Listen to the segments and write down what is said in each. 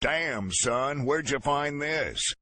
Damn, son, where'd you find this?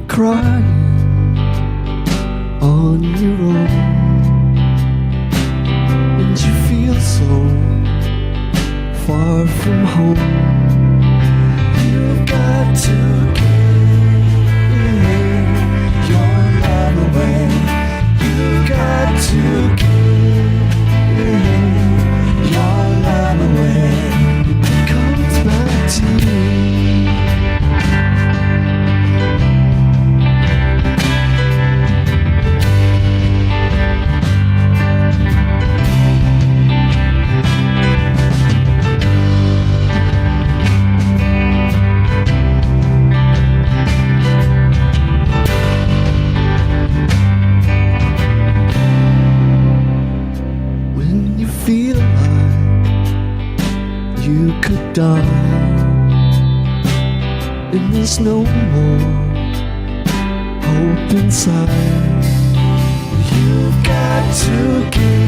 Crying on your own, and you feel so far from home. You've got to give your love away. You've got to give your love away. It comes back to you. Feel like you could die, and there's no more hope inside. You've got to give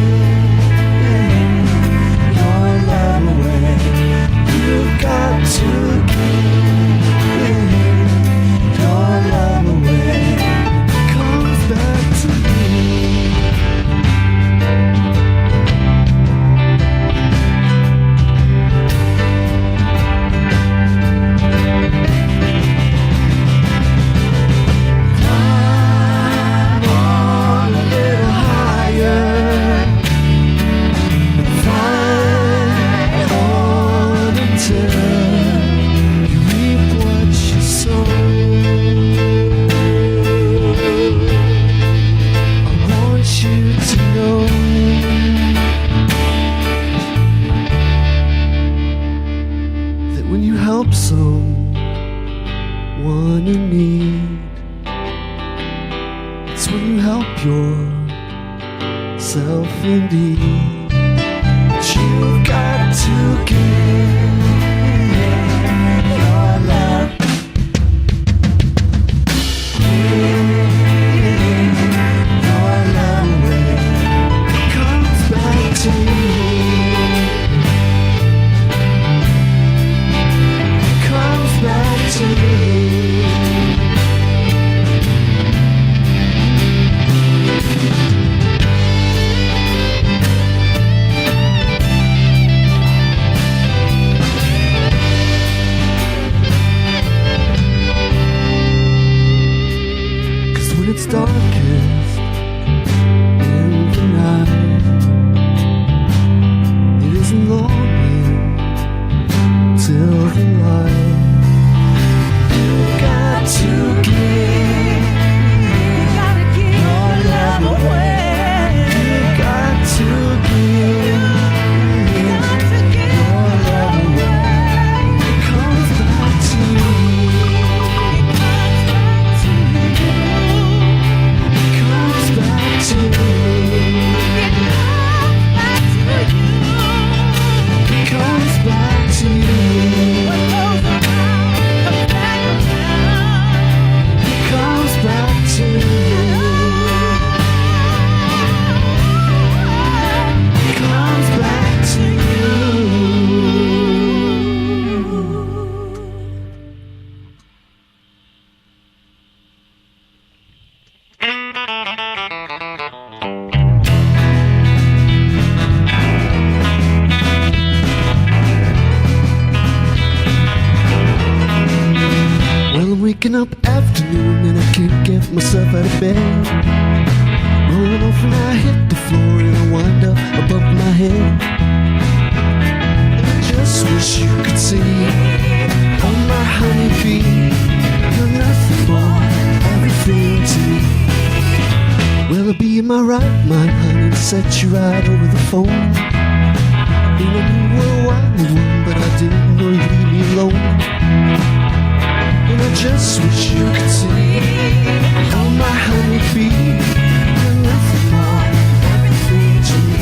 your love away. You've got to give your love away. It comes back to me. When you help someone in need, it's when you help yourself indeed. But you've got to give your love. Give your love away. It comes back to you. Back to me. Cause when it's darkest in the night, it isn't longing till the light. To give, you gotta give your love away. You got to give, your love away. It comes back to you. It comes back to you. It comes back to you. Waking up afternoon and I can't get myself out of bed. Rolling off and I hit the floor and I wind up above my head. I just wish you could see, oh my honeybee, you're nothing more, everything to me. Well, I'll be my right mind, honey, to set you right over the phone. And I knew you were a wild one, but I didn't know you'd leave me alone. And I just wish you could see how my honey be. You're nothing more, everything to me.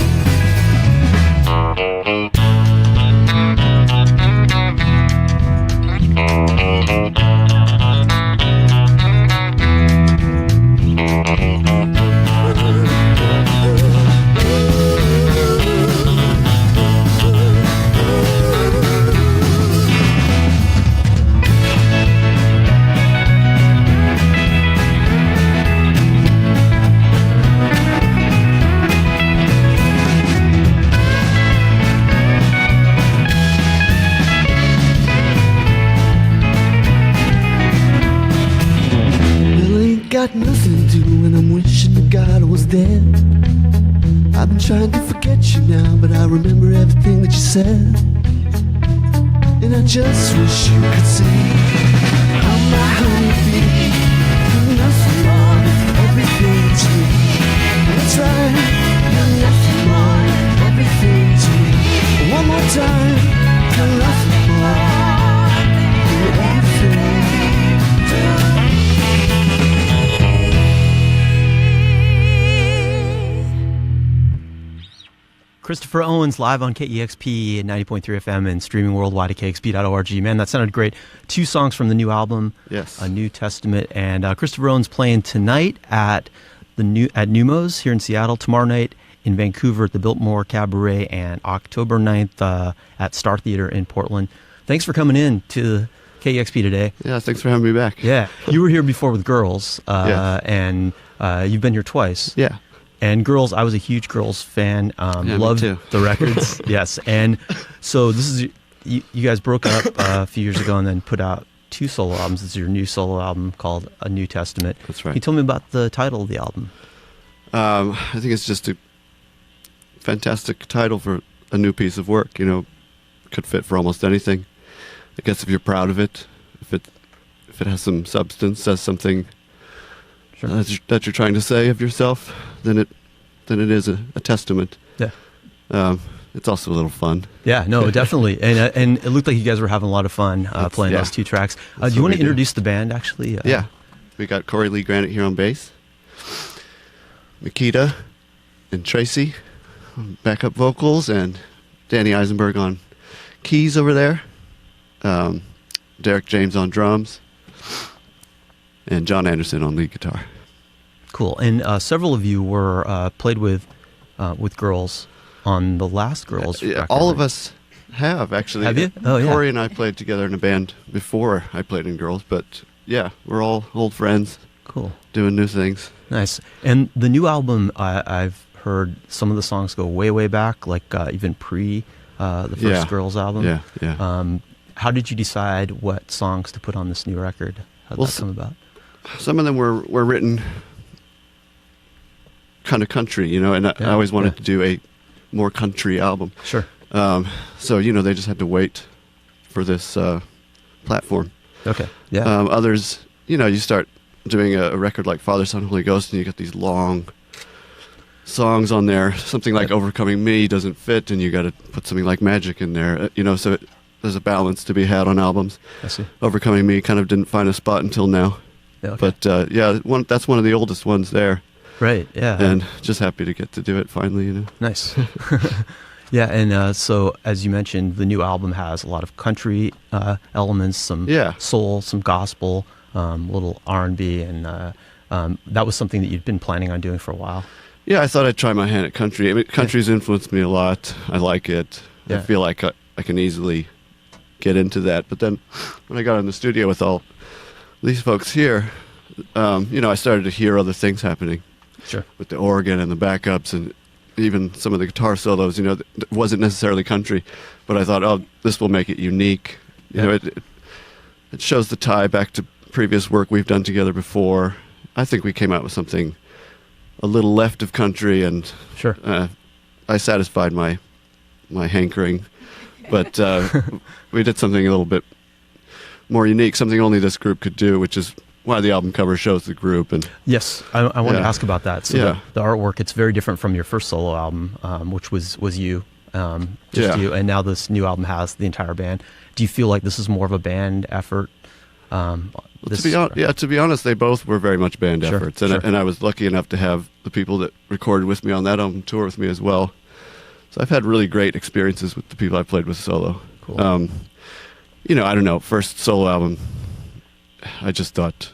Got nothing to do and I'm wishing to God I was dead. I've been trying to forget you now, but I remember everything that you said. And I just wish you could see how my honey be. You're nothing more than everything to me. That's right, you're nothing more than everything to me. One more time, you're nothing more than everything to me. Christopher Owens live on KEXP 90.3 FM and streaming worldwide at KEXP.org. Man, that sounded great. 2 songs from the new album, Yes. A New Testament, and Christopher Owens playing tonight at Numos here in Seattle, tomorrow night in Vancouver at the Biltmore Cabaret, and October 9th at Star Theater in Portland. Thanks for coming in to KEXP today. Yeah, thanks for having me back. Yeah, you were here before with Girls, Yes. and you've been here twice. Yeah. And Girls, I was a huge Girls fan. Loved me too. the records. Yes. And so this is, you guys broke up a few years ago and then put out 2 solo albums. This is your new solo album called A New Testament. That's right. Can you tell me about the title of the album? I think it's just a fantastic title for a new piece of work. You know, could fit for almost anything. I guess if you're proud of it, if it has some substance, says something Sure. that you're trying to say of yourself, then it is a testament. Yeah. It's also a little fun. Yeah, no, definitely. And it looked like you guys were having a lot of fun playing those 2 tracks. Do you want to introduce the band, actually? Yeah. We got Corey Lee Granite here on bass, Makita and Tracy on backup vocals, and Danny Eisenberg on keys over there, Derek James on drums, and John Anderson on lead guitar. Cool. And several of you were played with Girls on the last Girls record. All of us have, actually. Have you? Oh, yeah. Corey and I played together in a band before I played in Girls, but yeah, we're all old friends. Cool. Doing new things. Nice. And the new album, I've heard some of the songs go way, way back, like even pre the first Girls album. Yeah, yeah. How did you decide what songs to put on this new record? How did that come about? Some of them were written kind of country, you know, and I always wanted to do a more country album. Sure. So, you know, they just had to wait for this platform. Okay. Yeah. Others, you know, you start doing a record like Father, Son, Holy Ghost, and you get these long songs on there. Something like Overcoming Me doesn't fit, and you got to put something like Magic in there. You know, so there's a balance to be had on albums. I see. Overcoming Me kind of didn't find a spot until now. Yeah, okay. But that's one of the oldest ones there. Right. Yeah. And just happy to get to do it finally, you know. Nice. Yeah, and so as you mentioned, the new album has a lot of country elements, some soul, some gospel, a little R&B, and that was something that you'd been planning on doing for a while. Yeah, I thought I'd try my hand at country. I mean, country's influenced me a lot. I like it. Yeah. I feel like I can easily get into that. But then when I got in the studio with all these folks here, you know, I started to hear other things happening. Sure. With the organ and the backups and even some of the guitar solos, you know, that wasn't necessarily country, but I thought, oh, this will make it unique. You know, it shows the tie back to previous work we've done together before. I think we came out with something a little left of country, and sure, I satisfied my hankering, but we did something a little bit more unique, something only this group could do, which is why the album cover shows the group. And Yes, I wanted to Yeah. ask about that. So Yeah. the artwork, it's very different from your first solo album, which was you, just Yeah. you, and now this new album has the entire band. Do you feel like this is more of a band effort? to be honest, they both were very much band Sure, efforts, and sure. and I was lucky enough to have the people that recorded with me on that album tour with me as well. So I've had really great experiences with the people I played with solo. Cool. I don't know. First solo album, I just thought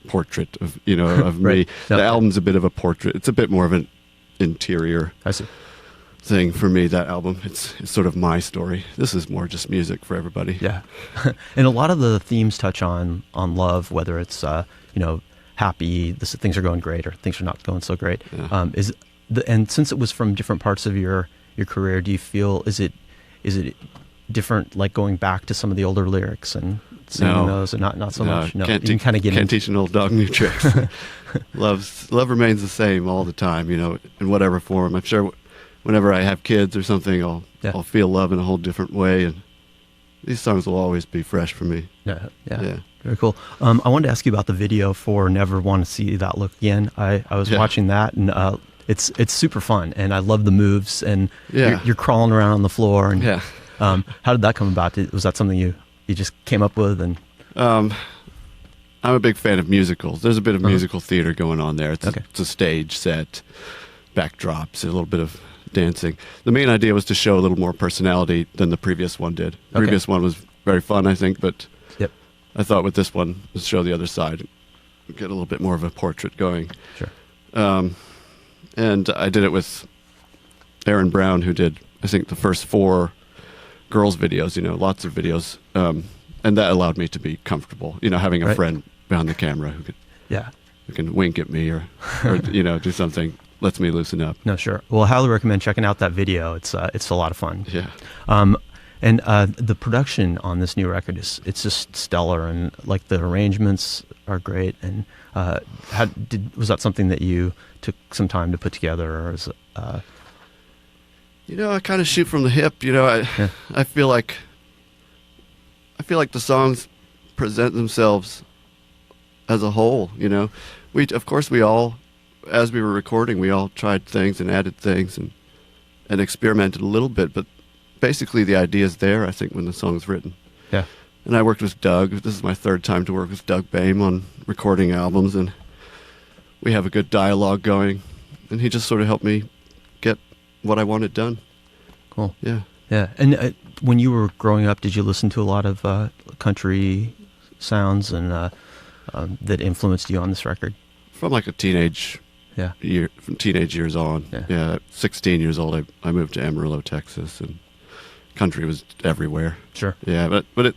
portrait of of Right. me. No. The album's a bit of a portrait. It's a bit more of an interior I see. thing for me. That album, it's sort of my story. This is more just music for everybody. Yeah, and a lot of the themes touch on love, whether it's happy, things are going great, or things are not going so great. Yeah. And since it was from different parts of your career, do you feel is it different, like going back to some of the older lyrics and singing No. those, and not so much? No, can't you can kind of get can't into teach an old dog new tricks. Love remains the same all the time, in whatever form. I'm sure whenever I have kids or something, Yeah. I'll feel love in a whole different way, and these songs will always be fresh for me. Yeah. Yeah. Very cool. I wanted to ask you about the video for "Never Want to See That Look Again." I was Yeah. watching that, and it's super fun, and I love the moves, and Yeah. you're crawling around on the floor, and Yeah. how did that come about? Was that something you just came up with? And I'm a big fan of musicals. There's a bit of Uh-huh. musical theater going on there. Okay. It's a stage set, backdrops, a little bit of dancing. The main idea was to show a little more personality than the previous one did. The Okay. previous one was very fun, I think, but Yep. I thought with this one, let's show the other side, get a little bit more of a portrait going. Sure. And I did it with Aaron Brown, who did, I think, the first 4 girls' videos, lots of videos. And that allowed me to be comfortable, having a Right. friend behind the camera Yeah. who can wink at me or do something, lets me loosen up. No, sure. Well, I highly recommend checking out that video. It's a lot of fun. Yeah. And the production on this new record it's just stellar, and like the arrangements are great. And was that something that you took some time to put together, or is it, I kind of shoot from the hip. I feel like the songs present themselves as a whole. We all, as we were recording, we all tried things and added things and experimented a little bit, but basically the idea is there, I think, when the song's written. Yeah. And I worked with Doug. This is my 3rd time to work with Doug Boehm on recording albums, and we have a good dialogue going, and he just sort of helped me get what I wanted done. Cool. Yeah. Yeah. And when you were growing up, did you listen to a lot of country sounds and that influenced you on this record? From like a teenage Yeah. from teenage years on. Yeah. At 16 years old, I moved to Amarillo, Texas, and country was everywhere. Sure. Yeah, but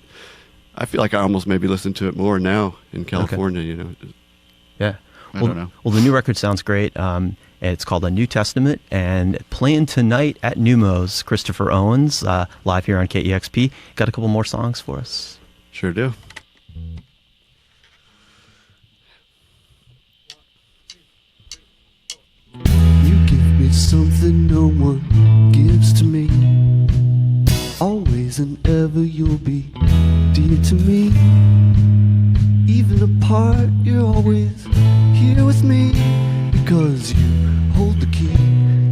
I feel like I almost maybe listen to it more now in California. Yeah. I don't know. Well, the new record sounds great. And it's called A New Testament, and playing tonight at Numos. Christopher Owens, live here on KEXP. Got a couple more songs for us. Sure do. You give me something no one gives to me. Always and ever you'll be dear to me. Even apart, you're always here with me, because you hold the key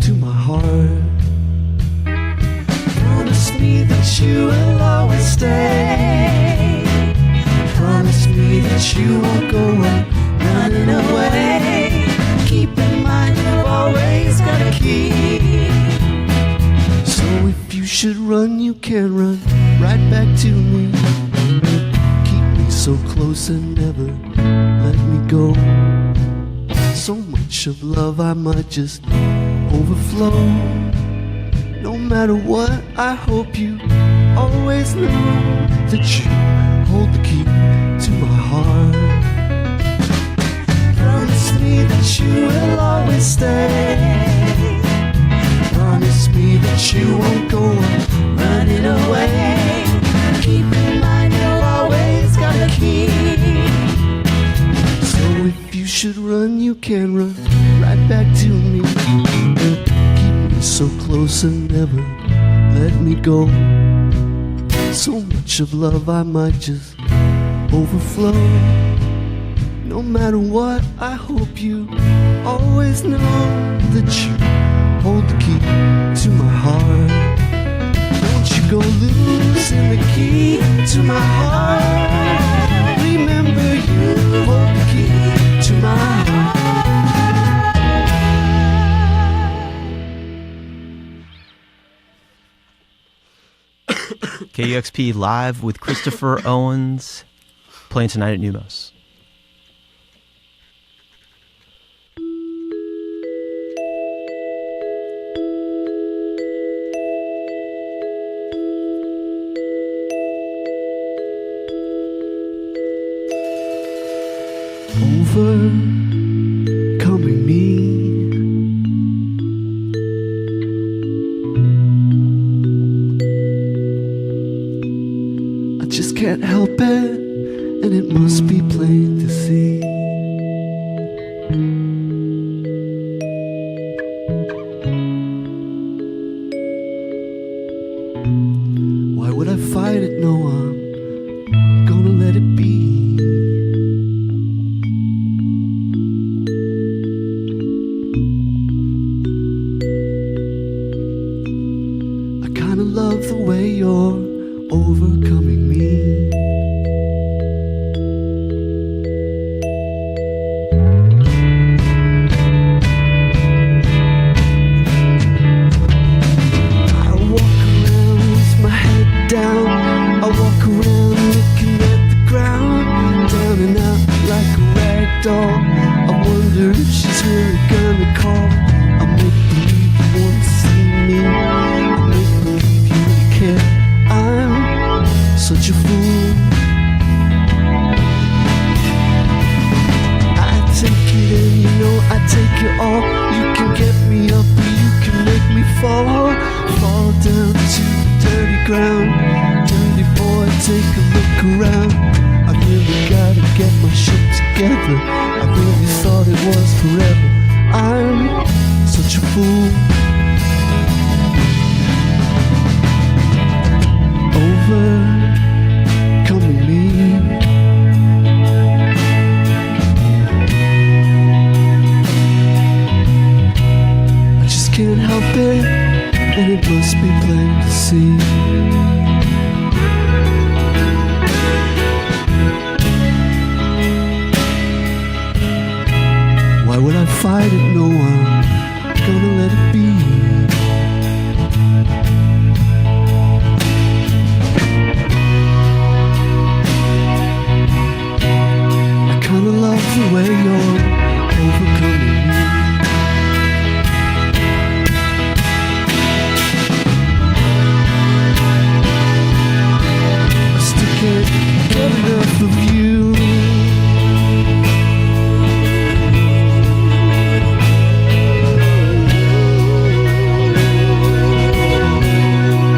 to my heart. Promise me that you will always stay. Promise me that you won't go running away. Keep in mind you've always got a key. So if you should run, you can run right back to me. Keep me so close and never let me go. So much of love I might just overflow. No matter what, I hope you always know that you hold the key to my heart. Promise me that you will always stay. Promise me that you won't go running away. Keep in mind you've always got a key. So if you should run, you can run right back to me. Keep me so close and never let me go. So much of love I might just overflow. No matter what, I hope you always know that you hold the key to my heart. Don't you go losing the key to my heart. Remember, you hold the key to my heart. KEXP live with Christopher Owens, playing tonight at Numos. Overcoming me, I just can't help it, and it must be plain to see. Why would I fight it? No, I'm gonna let it be. Love the way you're overcoming me. I walk around with my head down. I walk around looking at the ground, down and out like a rag doll. I wonder if she's really gonna call. I make believe you want to see me. I'm such a fool. I take it in, you know I take it all. You can get me up or you can make me fall. Fall down to the dirty ground. Dirty boy, take a look around. I really gotta get my shit together. I really thought it was forever. I'm such a fool. Overcoming me, I just can't help it, and it must be plain to see. Why would I fight it? No, I'm gonna let it be. Love the way you're overcoming me. I still can't get enough of you.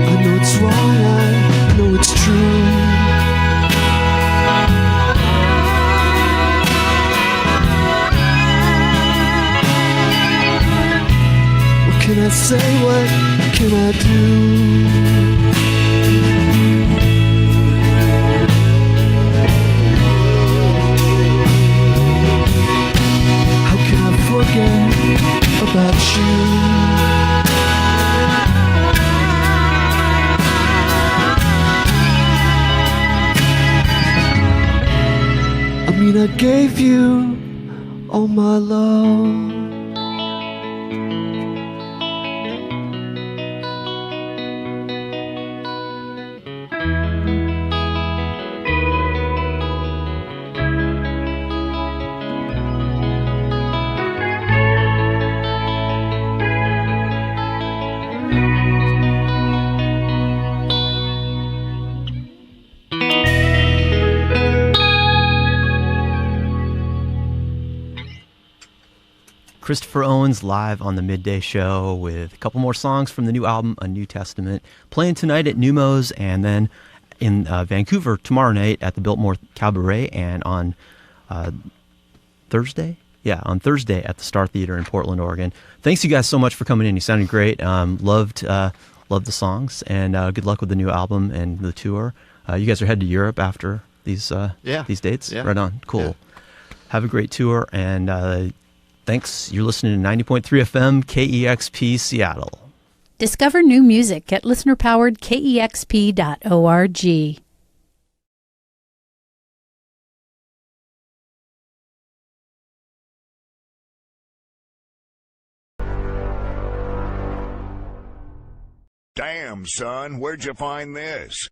I know it's wrong, I know it's true. Can I say, what can I do? How can I forget about you? I mean, I gave you all my love. Christopher Owens live on the Midday Show with a couple more songs from the new album, A New Testament, playing tonight at Numos and then in Vancouver tomorrow night at the Biltmore Cabaret, and on Thursday? Yeah, on Thursday at the Star Theater in Portland, Oregon. Thanks you guys so much for coming in. You sounded great. Loved the songs, and good luck with the new album and the tour. You guys are headed to Europe after these dates? Yeah. Right on. Cool. Have a great tour, and thanks. You're listening to 90.3 FM KEXP Seattle. Discover new music at listener-powered KEXP.org. Damn, son, where'd you find this?